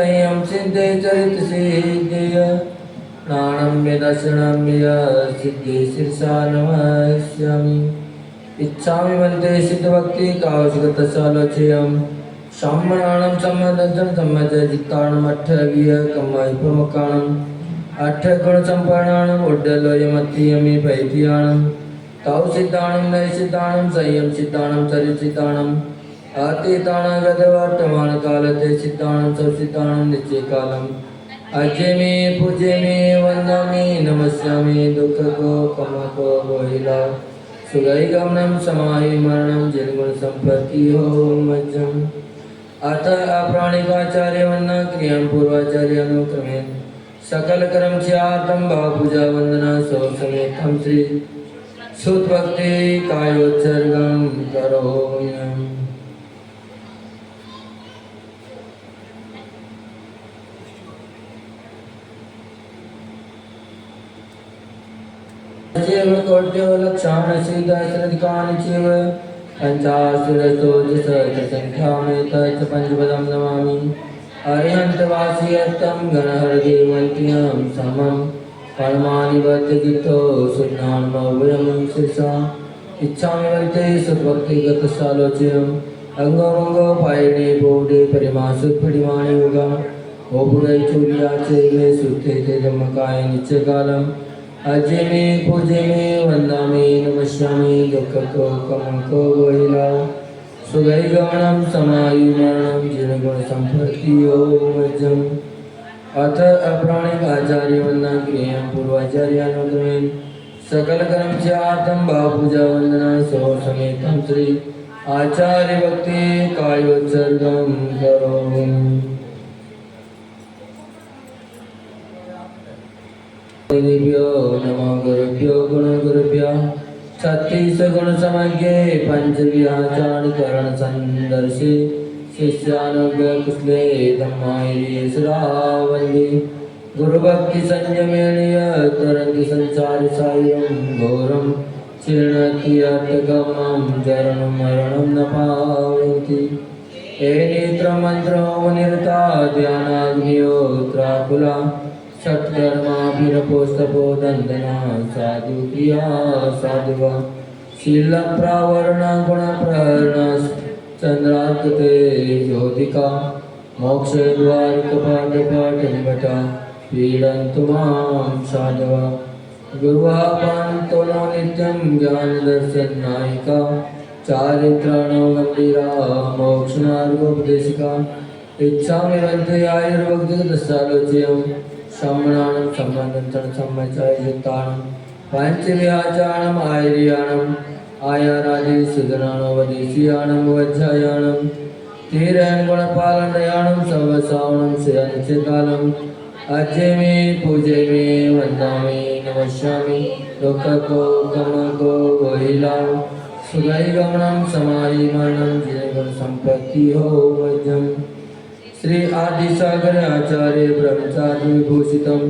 संयम सिद्धे चरित सिद्धेय प्राणम विदर्शनम सिद्धि शीर्षा नमस्यामि इच्छामि वन्दे सिद्ध भक्ति कावशगत सालोचयम् शामनानं सम्मदं सम्मदजित्तानं अट्ठवीय कम्मय प्रमुखानं अट्ठगुण संपन्नानं उड्डलोयमत्यमि पैथियानं ताव सिद्धानं नय सिद्धानं संयम सिद्धानं चरित सिद्धानं आतीतानं गतवर्तमान कालते सिद्धानं सब सिद्धानं नित्य कालम् अजय में पूजे में वंदामि नमस्यामि दुख को कम को बोहिला सुगई गमनम समाहि मरणम जिनगुण संपत्ति हो मज्जम अतः अप्राणिकाचार्य वंदना क्रियम पूर्वाचार्य अनुक्रमेण सकल कर्म स्यातम भावपूजा वंदना सौ समेत हम श्री सुत भक्ति कायोत्सर्गम करोम्यहम् जीव कोट्यो लक्षाण सिद्धसृदिकानि चैव पंचाशुरसोज सहस्रसंख्यामेत च पंचपदं नमामि अरिहन्तवासी अर्थं गणहरदेवन्त्यं समं परमानि वर्तजितो सुज्ञानमव्ययं शिरसा इच्छामि वन्ते सद्भक्तिगतसालोच्यम् अंगोमंगो पायणे बोधे परिमासुत्परिमाणि युगा ओबुरै चूर्याचैवे सुत्थे ते धम्मकाय नित्यकालम् अजय में पूजे में वंदामि नमस्यामि दुख को कम को बोहिला सुगई गमनम समायु मरणम जिनगुण संपत्ति मज्जम अथ अप्राणिक आचार्य वंदना क्रियम पूर्वाचार्य अनुक्रमेण सकल कर्म स्यातम भावपूजा वंदना सौ समेत हम श्री आचार्य भक्ति कायोत्सर्गम करोमि देव्यो नमो गुरुभ्यो गुणगुरुभ्यो छत्तीस गुण समज्ञे पंचविहाचार करण संदर्शे शिष्यानुग्रह कुशले धम्मायि सुरावल्ली गुरुभक्ति संयमेन तरन्ति संसार सायं घोरं चिरणति अर्थगमं जरणं मरणं न पावन्ति हे नेत्र मंत्रो निरता ध्यानाग्नियोत्राकुला षट्कर्माभिरपोस्तपोदन्दना साधु क्रिया साधुवा शील प्रावरण गुण प्रहरण चंद्रार्कते ज्योतिका मोक्ष द्वार कपाट पाटनिमटा पीडन्तु मां साधवा गुरुवापान्तो नो नित्यं ज्ञान दर्शन नायिका चारित्राणो गंभीरा मोक्षमार्गोपदेशिका इच्छामि वन्ते आयुर्भक्तिगतसालोच्यम् सम्मानं सम्बन्धं सम्मचायितानं पंचविहाचारणम् आयर्याणम् आयारादि सुदनानवदेशीयाणं वज्रायाणं तीरेण गुणपालनयाणं सर्वसावनं शयनचिकालम् अजय में पूजे में वंदामि नमस्यामि दुख को कम को बोहिला सुगई गमनम समायि मरणं जिनगुण संपत्ति हो वज्रम श्री आदिसागर आचार्य ब्रह्मचार्य विभूषितम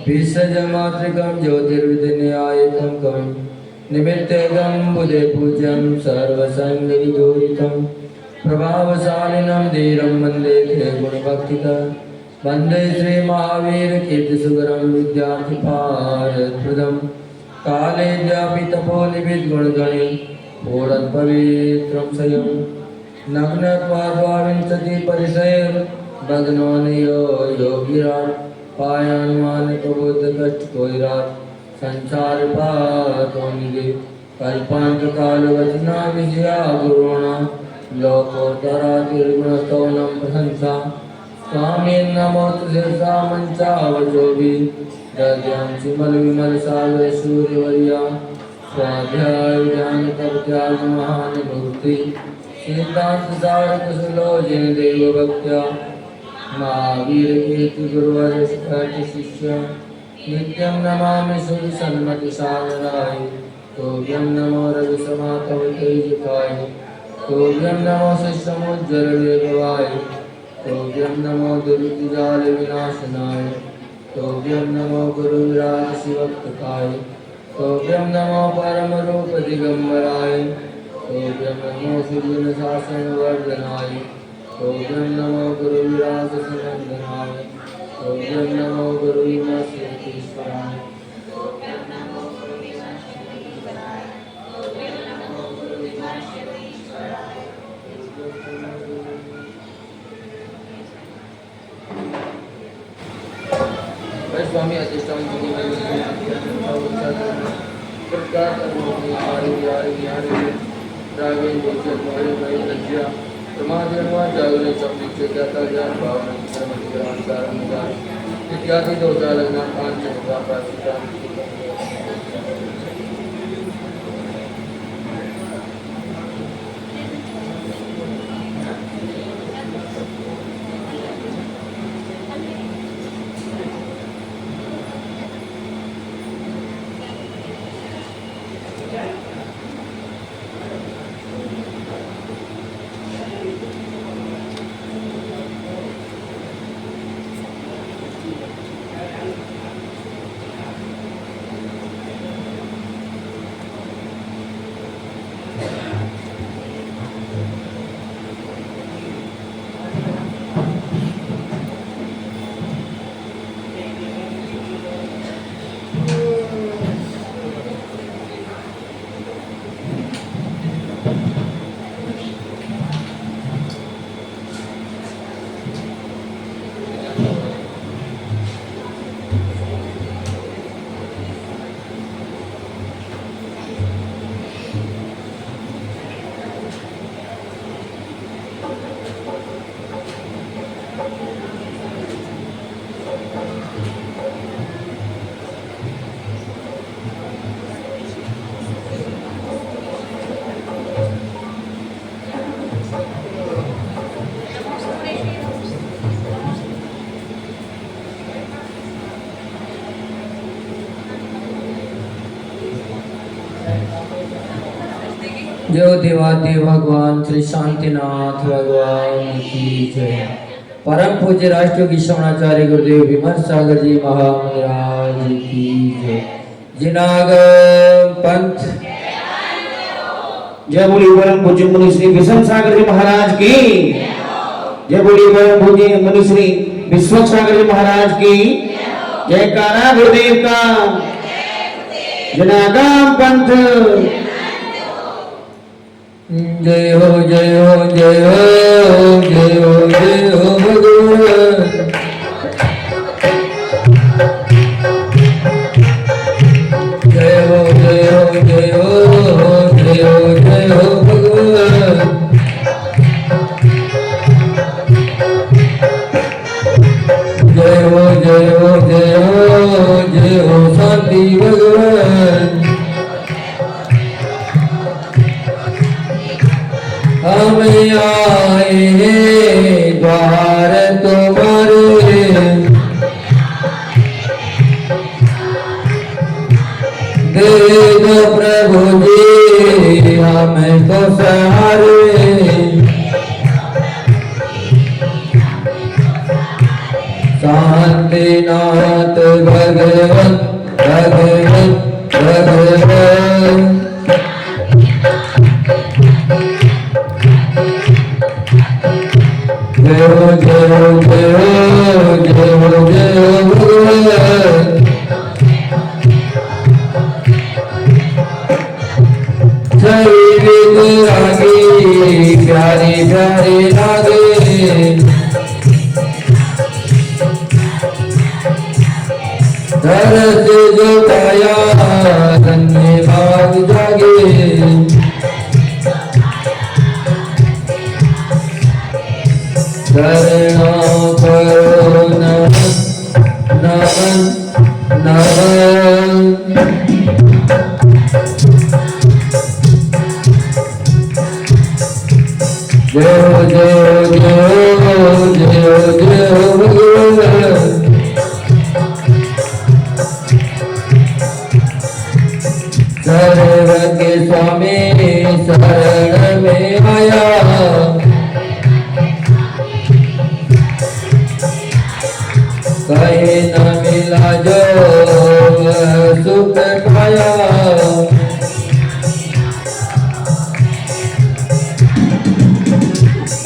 विसर्ज मातृकम ज्योतिर्विद्यायकम कम निमित्तगम बुधे पूज्यम सर्वसंग विदूरितम प्रभावशालिनं धीरं वंदे गुणभक्तिका वंदे श्री महावीर कीर्ति सुगरम विद्यार्थि पारदप्रदम काले व्यापी तपोनिभिद गुणगणे पूर्ण पवित्रम स्वयं नग्नत्वाद्वाविंशति परिसर भग्नोनियो योगिराट पायानुमान प्रबुद्ध कष्ट कोइराट संसार पातोनिगे कल्पांत काल वचना विजया गुरुणा लोकोत्तरा तिर्गुणस्तवनं प्रशंसा स्वामी नमो तुझा मंचावचोभि दद्यां चिमल विमल सागर सूर्यवर्या स्वाध्याय ज्ञान तप त्याग महान मूर्ति सिद्धांत सार कुशलो जिन देव भक्त्या महावीर कीर्ति गुरुवर शिष्य नित्यं नमामि सूर्य सन्मति सागराय तोभ्यं नमो रवि समातव तेजकाय तोभ्यं नमो शिष्यमुज्ज्वल वेगवाय तोभ्यं नमो दुर्गतिजाल विनाशनाय तोभ्यं नमो गुरुविराज शिवक्तकाय तोभ्यं नमो परम रूप दिगंबराय तोभ्यं नमो सुजन शासन वर्धनाय ओम नमो गुरु विराज सुनंदनाय। ओम नमो गुरु विमर्शेश्वराय। स्वामी अधिष्ठान इत्यादि दोषा लग्न जो देवादेव भगवान श्री शांतिनाथ भगवान की जय। परम पूज्य राष्ट्र की श्रवणाचार्य गुरुदेव विमल सागर जी महाराज की जय। जिनागम पंथ जय बोली परम पूज्य मुनि श्री विषम सागर जी महाराज की। जय बोली परम पूज्य मुनि श्री विश्व सागर जी महाराज की। जयकारा गुरुदेव का। जिनागम पंथ जय हो जय हो जय हो जय हो जय हो भगवान। जय हो जय हो जय हो जय हो जय हो भगवान। जय हो जय हो जय हो जय हो शांति भगवान। हम आए द्वार तुम्हारे दे दो प्रभु जी हमको सहारे। शांतिनाथ भगवत भगवत भगवत। जय हो जय हो जय हो जय हो जय हो भगवान। शरीर रागे प्यारे प्यारे लागे। दर्द जो पाया धन्य भाग जागे। करुणा करो नमन नमन नमन। जय हो जय हो जय हो जय हो जय हो भगवान। सर्व के स्वामी शरण में आया। कहीं न मिला जो सुख पाया।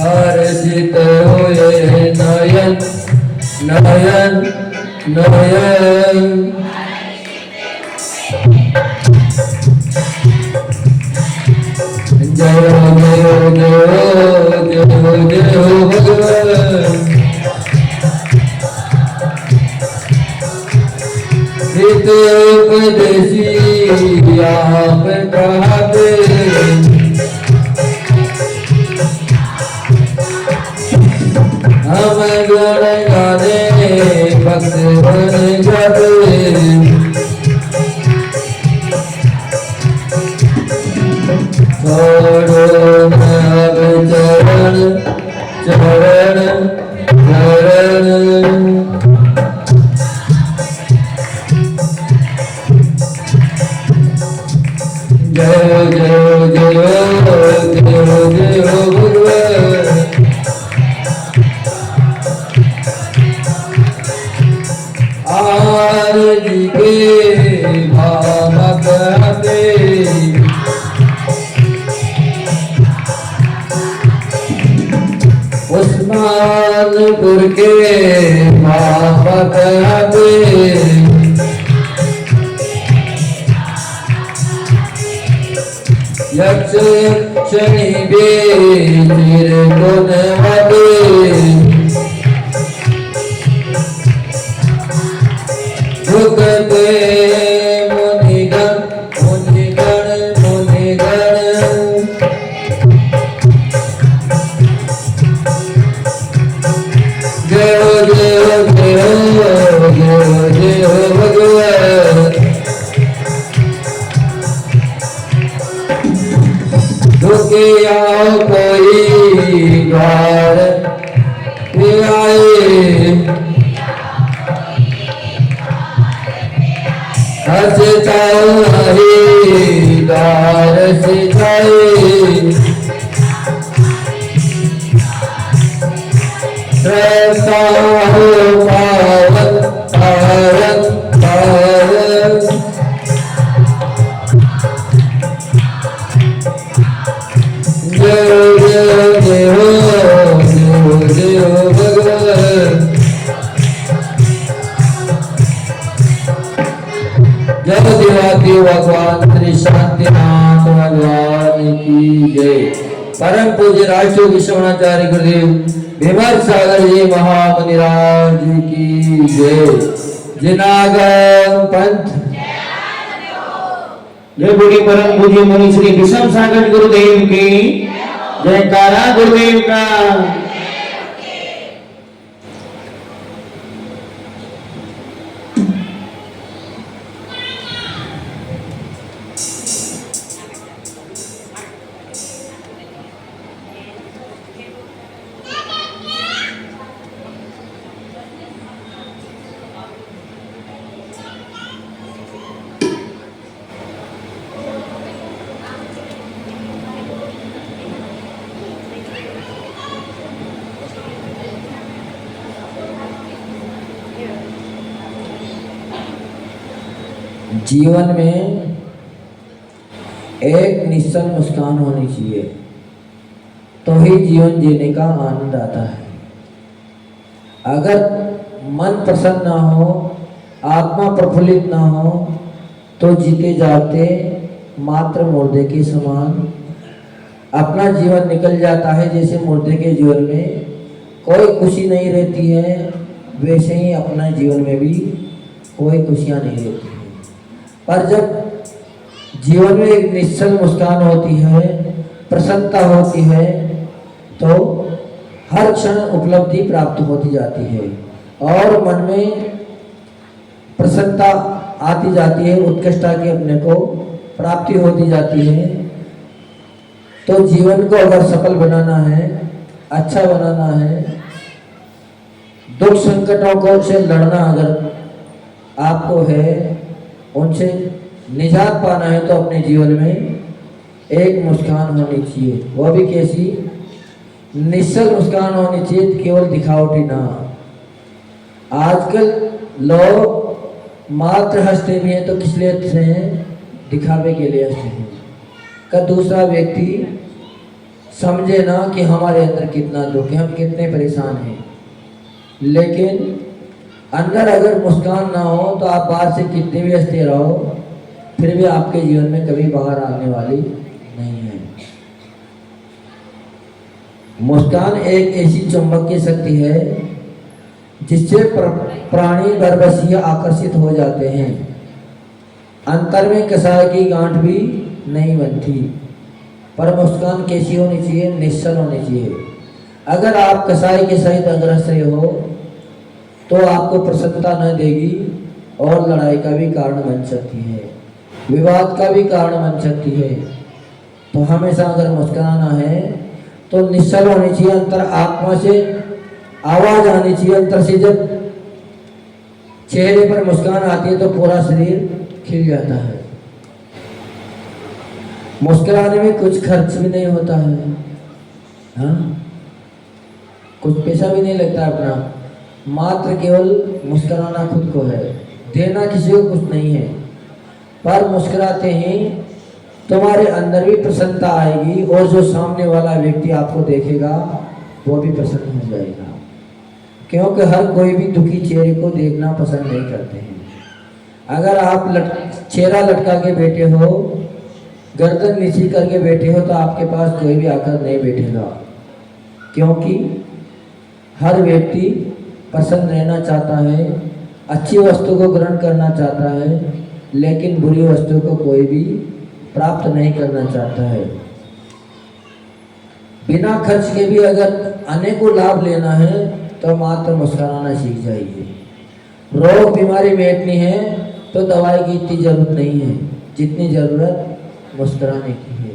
हर्षित ये नयन नयन नयन। जय जय जय जय जय भगवान। हित उपदेशी आप कहते, हम गुण गाने भक्त बन जाते। छोड़ो अब चरण चरण चरण। जय जय जय जय जय भगवान। आरजी के भाव कहते, उस्मानपुर के बाबा कहते, यक्ष यक्षिणी बेचिर गुण वदे। झुकते मुनिगण मुनिगण मुनिगण। जय जय जय जय जय भगवान। झुकिया कोई द्वार पे आए, हंसताओ हरि द्वार से जाए। रहता हो पावन पावन पावन। जय जय जय हो जय हो भगवान। जय देवादेव भगवान श्री शांतिनाथ भगवान की जय। परम पूज्य राष्ट्रीय विश्वनाचार्य गुरुदेव विमल सागर जी महामुनिराज की जय। जिनागम पंथ जय बोली परम पूज्य मुनि श्री विषम सागर गुरुदेव की जयकारा गुरुदेव का। जीवन में एक निश्चल मुस्कान होनी चाहिए, तो ही जीवन जीने का आनंद आता है। अगर मन प्रसन्न ना हो, आत्मा प्रफुल्लित ना हो, तो जीते जाते मात्र मुर्दे के समान अपना जीवन निकल जाता है। जैसे मुर्दे के जीवन में कोई खुशी नहीं रहती है, वैसे ही अपना जीवन में भी कोई खुशियाँ नहीं रहती है। पर जब जीवन में एक निश्चल मुस्कान होती है, प्रसन्नता होती है, तो हर क्षण उपलब्धि प्राप्त होती जाती है और मन में प्रसन्नता आती जाती है, उत्कृष्टता की अपने को प्राप्ति होती जाती है। तो जीवन को अगर सफल बनाना है, अच्छा बनाना है, दुख संकटों को से लड़ना अगर आपको है, उनसे निजात पाना है, तो अपने जीवन में एक मुस्कान होनी चाहिए। वह भी कैसी? निश्चल मुस्कान होनी चाहिए, केवल दिखावटी ना। आजकल लोग मात्र हंसते भी हैं तो किस लिए हंसते हैं? दिखावे के लिए हंसते हैं। का दूसरा व्यक्ति समझे ना कि हमारे अंदर कितना दुख है, हम कितने परेशान हैं। लेकिन अंदर अगर मुस्कान ना हो तो आप बाहर से कितने भी हंसते रहो, फिर भी आपके जीवन में कभी बाहर आने वाली नहीं है। मुस्कान एक ऐसी चुंबक की शक्ति है जिससे प्राणी बरबसिया आकर्षित हो जाते हैं। अंतर में कसाय की गांठ भी नहीं बनती। पर मुस्कान कैसी होनी चाहिए? निश्चल होनी चाहिए। अगर आप कसाई के सहित अग्रसर हो तो आपको प्रसन्नता न देगी और लड़ाई का भी कारण बन सकती है, विवाद का भी कारण बन सकती है। तो हमेशा अगर मुस्कुराना है तो निश्चल होनी चाहिए, अंतर आत्मा से आवाज आनी चाहिए। अंतर से जब चेहरे पर मुस्कान आती है तो पूरा शरीर खिल जाता है। मुस्कुराने में कुछ खर्च भी नहीं होता है, हाँ, कुछ पैसा भी नहीं लगता अपना, मात्र केवल मुस्कुराना खुद को है, देना किसी को कुछ नहीं है। पर मुस्कुराते ही तुम्हारे अंदर भी प्रसन्नता आएगी और जो सामने वाला व्यक्ति आपको देखेगा वो भी प्रसन्न हो जाएगा, क्योंकि हर कोई भी दुखी चेहरे को देखना पसंद नहीं करते हैं। अगर आप चेहरा लटका के बैठे हो, गर्दन नीची करके बैठे हो, तो आपके पास कोई भी आकर नहीं बैठेगा, क्योंकि हर व्यक्ति प्रसन्न रहना चाहता है, अच्छी वस्तु को ग्रहण करना चाहता है, लेकिन बुरी वस्तु को कोई भी प्राप्त नहीं करना चाहता है। बिना खर्च के भी अगर अनेकों लाभ लेना है तो मात्र मुस्कुराना सीख जाइए। रोग बीमारी मिटनी है तो दवाई की इतनी जरूरत नहीं है जितनी जरूरत मुस्कुराने की है।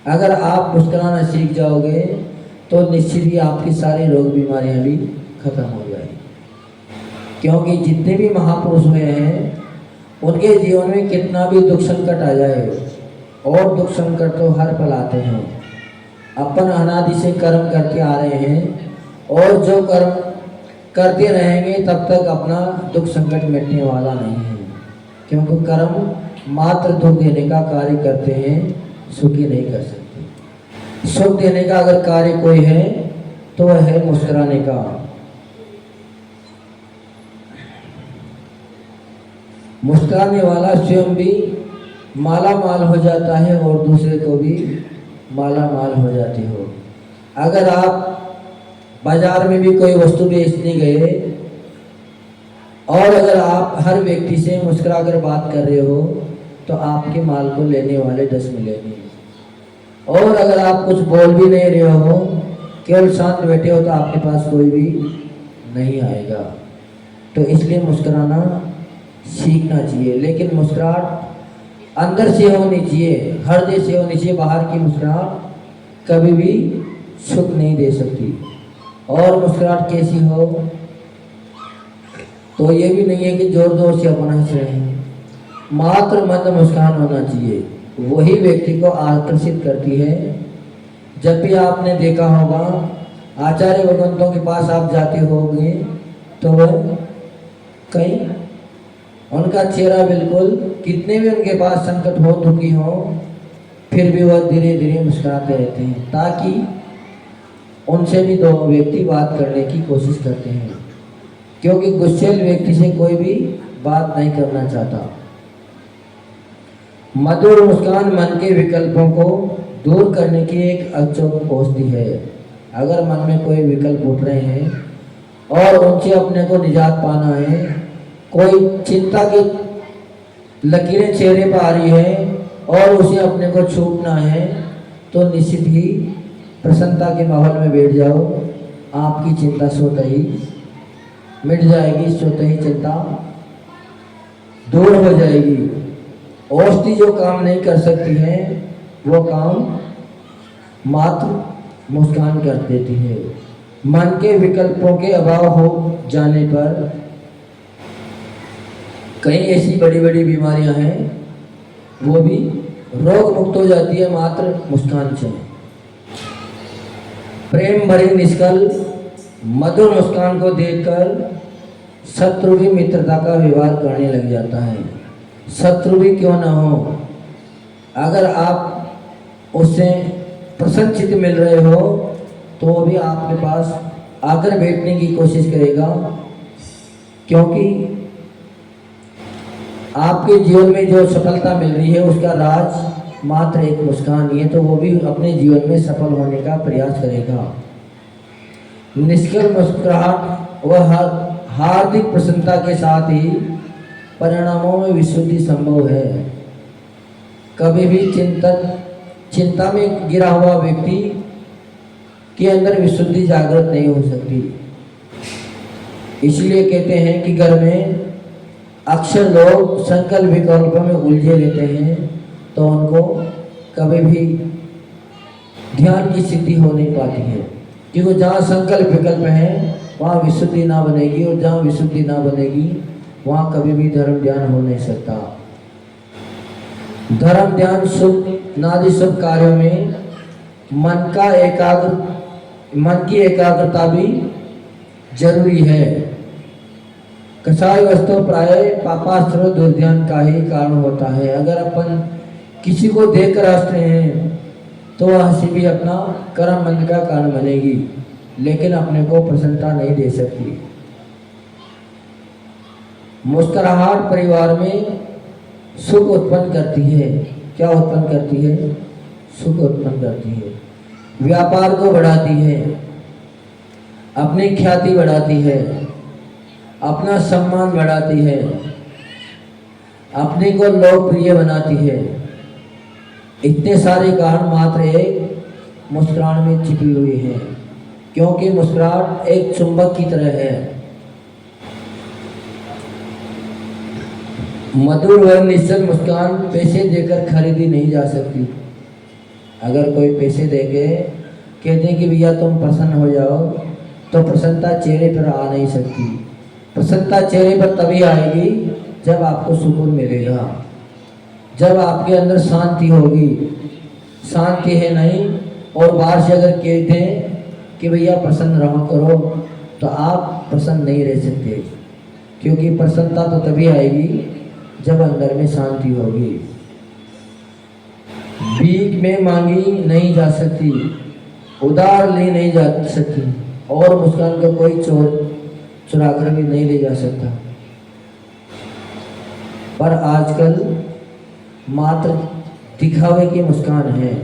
अगर आप मुस्कुराना सीख जाओगे तो निश्चित ही आपकी सारी रोग बीमारियां भी खत्म हो जाएगी, क्योंकि जितने भी महापुरुष हुए हैं उनके जीवन में कितना भी दुख संकट आ जाए, और दुख संकट तो हर पल आते हैं। अपन अनादि से कर्म करके आ रहे हैं और जो कर्म करते रहेंगे तब तक अपना दुख संकट मिटने वाला नहीं है, क्योंकि कर्म मात्र दुख देने का कार्य करते हैं, सुखी नहीं कर सकते। सुख देने का अगर कार्य कोई है तो वह है मुस्कुराने का। मुस्कुराने वाला स्वयं भी माला माल हो जाता है और दूसरे को भी माला माल हो जाती हो। अगर आप बाजार में भी कोई वस्तु बेचने गए और अगर आप हर व्यक्ति से मुस्कुरा कर बात कर रहे हो तो आपके माल को लेने वाले 10 मिलेंगे, और अगर आप कुछ बोल भी नहीं रहे हो, केवल शांत बैठे हो, तो आपके पास कोई भी नहीं आएगा। तो इसलिए मुस्कुराना सीखना चाहिए, लेकिन मुस्कुराहट अंदर से होनी चाहिए, हृदय से होनी चाहिए। बाहर की मुस्कुराहट कभी भी सुख नहीं दे सकती। और मुस्कुराहट कैसी हो? तो ये भी नहीं है कि जोर जोर से अपन हंस रहे हैं, मात्र मंद मुस्कान होना चाहिए, वही व्यक्ति को आकर्षित करती है। जब भी आपने देखा होगा आचार्य भगवंतों के पास आप जाते होंगे तो वह कहीं उनका चेहरा बिल्कुल, कितने भी उनके पास संकट हो, दुखी हो, फिर भी वह धीरे धीरे मुस्कुराते रहते हैं, ताकि उनसे भी दो व्यक्ति बात करने की कोशिश करते हैं, क्योंकि गुस्सेल व्यक्ति से कोई भी बात नहीं करना चाहता। मधुर मुस्कान मन के विकल्पों को दूर करने की एक अचूक औषधि है। अगर मन में कोई विकल्प उठ रहे हैं और उनसे अपने को निजात पाना है, कोई चिंता की लकीरें चेहरे पर आ रही है और उसे अपने को छूटना है, तो निश्चित ही प्रसन्नता के माहौल में बैठ जाओ, आपकी चिंता स्वतः ही मिट जाएगी, स्वतः ही चिंता दूर हो जाएगी। औषधि जो काम नहीं कर सकती है वो काम मात्र मुस्कान कर देती है। मन के विकल्पों के अभाव हो जाने पर कई ऐसी बड़ी बड़ी बीमारियां हैं वो भी रोग मुक्त हो जाती है मात्र मुस्कान से। प्रेम भरी निष्कल मधुर मुस्कान को देखकर शत्रु भी मित्रता का व्यवहार करने लग जाता है। शत्रु भी क्यों ना हो, अगर आप उससे प्रसन्नचित्त मिल रहे हो तो वो भी आपके पास आकर बैठने की कोशिश करेगा, क्योंकि आपके जीवन में जो सफलता मिल रही है उसका राज मात्र एक मुस्कान ही है, तो वो भी अपने जीवन में सफल होने का प्रयास करेगा। निष्कल मुस्कुराहट व हार्दिक प्रसन्नता के साथ ही परिणामों में विशुद्धि संभव है। कभी भी चिंता में गिरा हुआ व्यक्ति के अंदर विशुद्धि जागृत नहीं हो सकती। इसलिए कहते हैं कि घर में अक्सर लोग संकल्प विकल्प में उलझे रहते हैं तो उनको कभी भी ध्यान की सिद्धि हो नहीं पाती है, क्योंकि जहाँ संकल्प विकल्प है वहाँ विशुद्धि ना बनेगी, और जहाँ विशुद्धि ना बनेगी वहाँ कभी भी धर्म ध्यान हो नहीं सकता। धर्म ध्यान शुभ नादि शुभ कार्यों में मन की एकाग्रता भी जरूरी है। कसाई वस्तु प्राय पापास्त्र दुर्ध्यान का ही कारण होता है। अगर अपन किसी को देखकर हंस रहे हैं तो वह हंसी भी अपना कर्म बंद का कारण बनेगी, लेकिन अपने को प्रसन्नता नहीं दे सकती। मुस्कुराहट परिवार में सुख उत्पन्न करती है। क्या उत्पन्न करती है? सुख उत्पन्न करती है। व्यापार को बढ़ाती है, अपनी ख्याति बढ़ाती है, अपना सम्मान बढ़ाती है, अपने को लोकप्रिय बनाती है। इतने सारे कारण मात्र एक मुस्कुराहट में छिपी हुई है, क्योंकि मुस्कुराहट एक चुंबक की तरह है। मधुर व निश्चल मुस्कान पैसे देकर खरीदी नहीं जा सकती। अगर कोई पैसे देके कहते हैं कि भैया तुम प्रसन्न हो जाओ, तो प्रसन्नता चेहरे पर आ नहीं सकती। प्रसन्नता चेहरे पर तभी आएगी जब आपको सुकून मिलेगा, जब आपके अंदर शांति होगी। शांति है नहीं और बाहर से अगर कहते हैं कि भैया प्रसन्न रहो करो, तो आप प्रसन्न नहीं रह सकते, क्योंकि प्रसन्नता तो तभी आएगी जब अंदर में शांति होगी। भीख में मांगी नहीं जा सकती, उधार ली नहीं जा सकती, और मुस्कान को कोई चुरा कर भी नहीं ले जा सकता। पर आजकल मात्र दिखावे की मुस्कान है,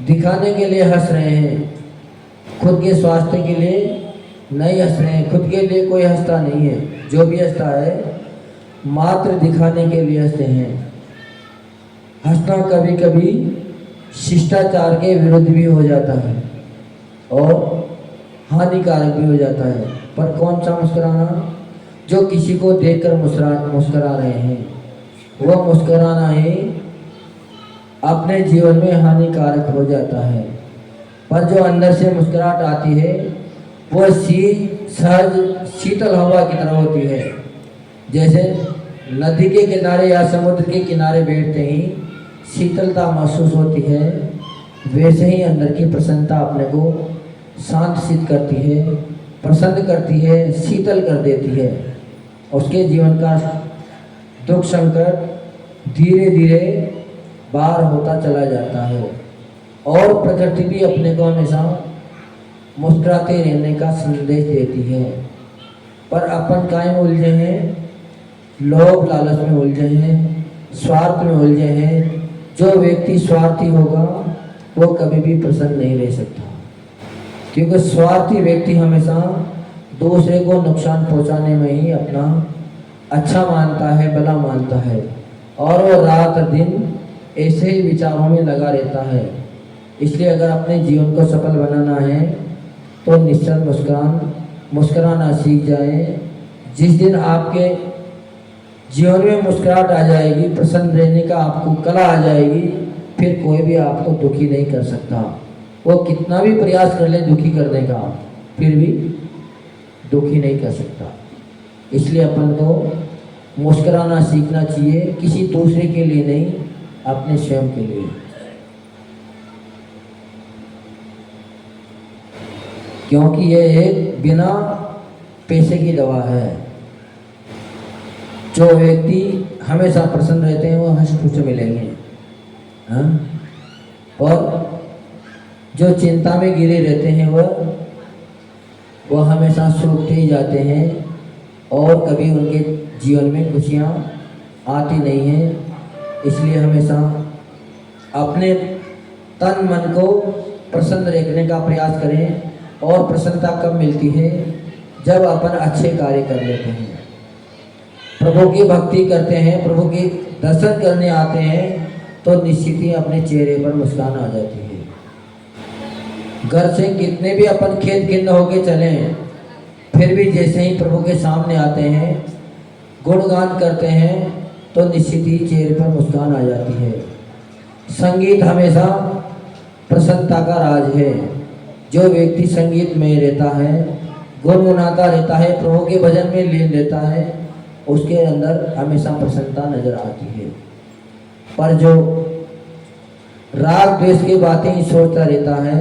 दिखाने के लिए हंस रहे हैं, खुद के स्वास्थ्य के लिए नहीं हंस रहे हैं। खुद के लिए कोई हंसता नहीं है, जो भी हंसता है मात्र दिखाने के लिए हंसते हैं। हंसना कभी कभी शिष्टाचार के विरुद्ध भी हो जाता है और हानिकारक भी हो जाता है। पर कौन सा मुस्कुराना? जो किसी को देखकर मुस्कुरा रहे हैं, वह मुस्कुराना ही अपने जीवन में हानिकारक हो जाता है। पर जो अंदर से मुस्कुराहट आती है वह सहज शीतल हवा की तरह होती है। जैसे नदी के किनारे या समुद्र के किनारे बैठते ही शीतलता महसूस होती है, वैसे ही अंदर की प्रसन्नता अपने को शांत शीत करती है, प्रसन्न करती है, शीतल कर देती है। उसके जीवन का दुख संकट धीरे धीरे बाहर होता चला जाता है, और प्रकृति भी अपने को हमेशा मुस्कुराते रहने का संदेश देती है। पर अपन काहे में उलझे हैं? लोभ लालच में उलझे हैं, स्वार्थ में उलझे हैं। जो व्यक्ति स्वार्थी होगा वो कभी भी प्रसन्न नहीं रह सकता, क्योंकि स्वार्थी व्यक्ति हमेशा दूसरे को नुकसान पहुंचाने में ही अपना अच्छा मानता है, भला मानता है, और वो रात दिन ऐसे ही विचारों में लगा रहता है। इसलिए अगर अपने जीवन को सफल बनाना है तो निश्चल मुस्कुराना सीख जाएं। जिस दिन आपके जीवन में मुस्कुराहट आ जाएगी, प्रसन्न रहने का आपको कला आ जाएगी, फिर कोई भी आपको दुखी नहीं कर सकता। वो कितना भी प्रयास कर ले दुखी करने का, फिर भी दुखी नहीं कर सकता। इसलिए अपन को मुस्कुराना सीखना चाहिए, किसी दूसरे के लिए नहीं, अपने स्वयं के लिए। क्योंकि यह एक बिना पैसे की दवा है। जो व्यक्ति हमेशा प्रसन्न रहते हैं वो हंस खुश मिलेंगे, हाँ? और जो चिंता में गिरे रहते हैं वह हमेशा सूखते ही जाते हैं और कभी उनके जीवन में खुशियाँ आती नहीं हैं। इसलिए हमेशा अपने तन मन को प्रसन्न रखने का प्रयास करें। और प्रसन्नता कब मिलती है? जब अपन अच्छे कार्य कर लेते हैं, प्रभु की भक्ति करते हैं, प्रभु के दर्शन करने आते हैं, तो निश्चित ही अपने चेहरे पर मुस्कान आ जाती है। घर से कितने भी अपन खेत खिन्न होके चलें, फिर भी जैसे ही प्रभु के सामने आते हैं, गुणगान करते हैं, तो निश्चित ही चेहरे पर मुस्कान आ जाती है। संगीत हमेशा प्रसन्नता का राज है। जो व्यक्ति संगीत में रहता है, गुनगुनाता रहता है, प्रभु के भजन में लीन रहता है, उसके अंदर हमेशा प्रसन्नता नजर आती है। पर जो राग द्वेष की बातें ही सोचता रहता है,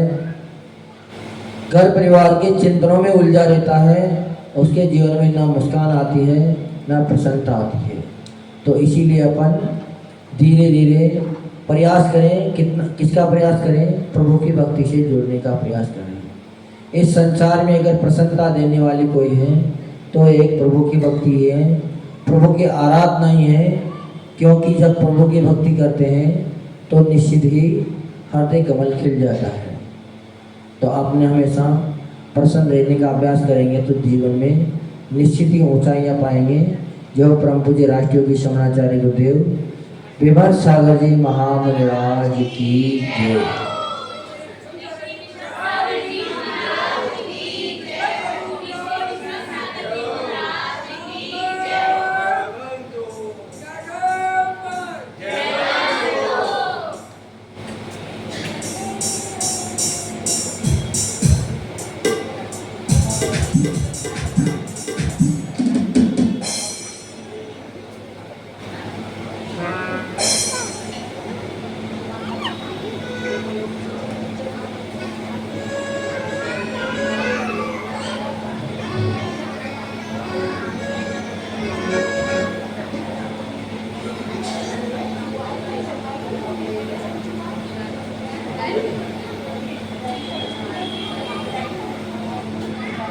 घर परिवार के चिंतनों में उलझा रहता है, उसके जीवन में ना मुस्कान आती है, ना प्रसन्नता आती है। तो इसीलिए अपन धीरे धीरे प्रयास करें। किसका प्रयास करें? प्रभु की भक्ति से जुड़ने का प्रयास करें। इस संसार में अगर प्रसन्नता देने वाली कोई है तो एक प्रभु की भक्ति है, प्रभु की आराधना ही है। क्योंकि जब प्रभु की भक्ति करते हैं तो निश्चित ही हृदय कमल खिल जाता है। तो आपने हमेशा प्रसन्न रहने का अभ्यास करेंगे तो जीवन में निश्चित ही ऊंचाइयां पाएंगे। जो परम पूज्य राष्ट्रयोगी शमणाचार्य गुरुदेव विमर्श सागर जी महामंडराज की जय।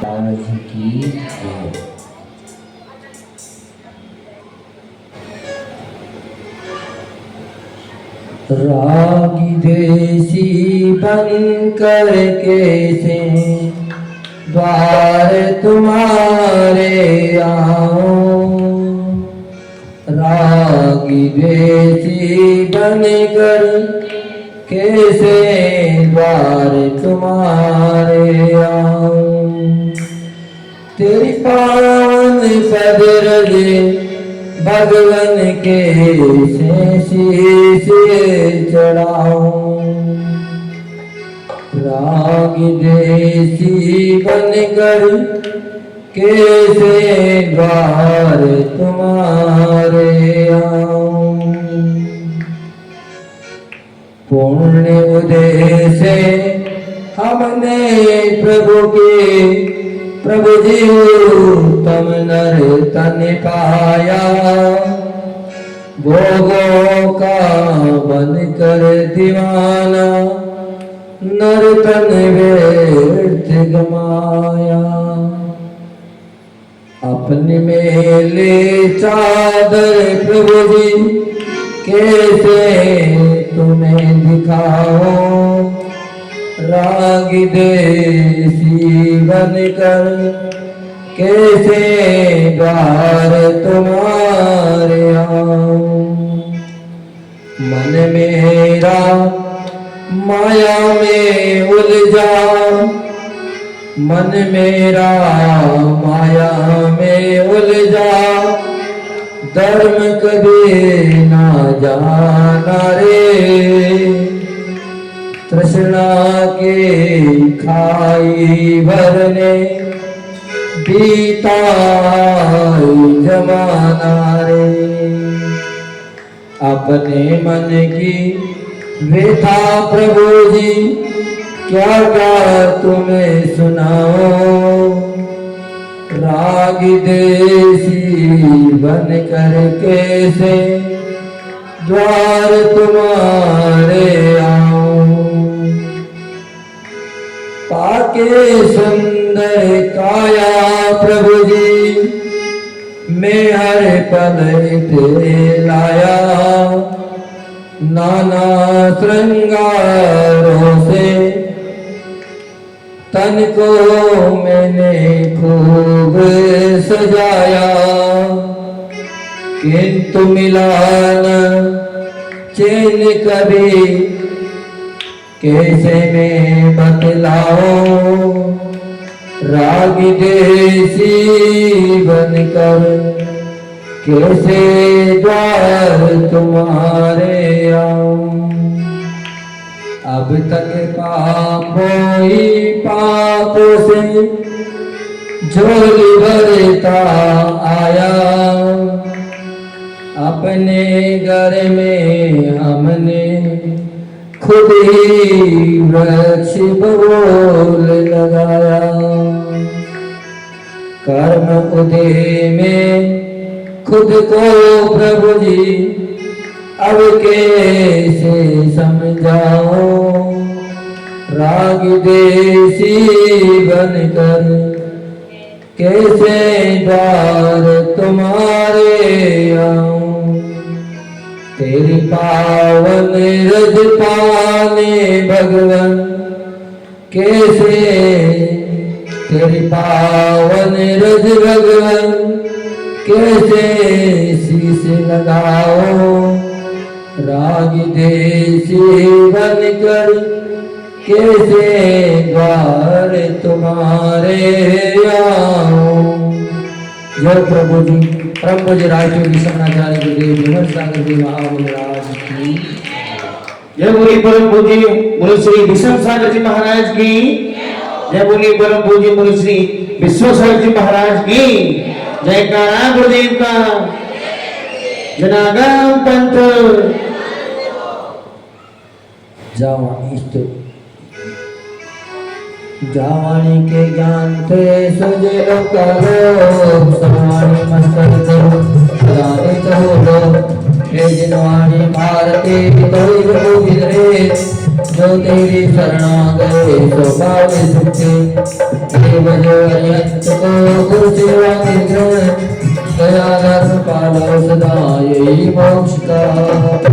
आज की जय। रागी देसी बन कर कैसे द्वार तुम्हारे आओ, रागी देसी बन कर कैसे द्वार तुम्हारे आओ। तेरी पावन पद रजे भगवन के शीश चढ़ाऊं। राग देसी बनकर कैसे द्वार तुम्हारे आऊं। पुण्य उदय से हमने प्रभु जी तम नर तन पाया। भोगों का बन कर दीवाना नर तन व्यर्थ गमाया। अपने मेले चादर प्रभु जी कैसे तुम्हें दिखाओ। राग देसी बनकर कैसे द्वार तुम्हारे आऊं। मन मेरा माया में उलझा, मन मेरा माया में उलझा। धर्म कभी ना जाना रे, तृष्णा के खाई भरने बीता जमाना रे। अपने मन की व्यथा प्रभु जी क्या क्या तुम्हें सुनाओ। राग देसी बन कर कैसे द्वार तुम्हारे आऊं। पाके सुंदर काया प्रभु जी मैं हर पल पे लाया नाना श्रृंगारों से तन को मैंने खूब सजाया किंतु मिला न चैन कभी कैसे मैं बतलाऊं राग देसी बनकर कैसे द्वार तुम्हारे आऊं अब तक पापों ही पापों से झोली भरता आया अपने घर में हमने खुद ही वृक्ष बबूल लगाया कर्म उदय में खुद को प्रभु जी अब कैसे समझाओ राग देसी बनकर कैसे द्वार तुम्हारे आऊं तेरी पावन रज पाने भगवन कैसे तेरी पावन रज भगवन कैसे शीश लगाओ राग देसी बनकर कैसे द्वार तुम्हारे आऊं जय प्रभु जी परम पूज्य राष्ट्रीय शरणाचार्य गुरुदेव विमल सागर जी महाराज की जय बोली परम पूज्य मुनि श्री विषम सागर जी महाराज की जय बोली परम पूज्य मुनि श्री विश्वसागर जी महाराज की जयकारा गुरुदेव का जनागम पंथ जावा इष्ट जावाणी के ज्ञान थे सुजे करो समानी मस्तक करो रानी कहो लो हे जिनवाणी भारती तो रे जो तेरी शरणा गए सो पावे सुखे देव जो अरिहंत को गुरु सेवा के दया धर्म पालो सदा यही मोक्ष का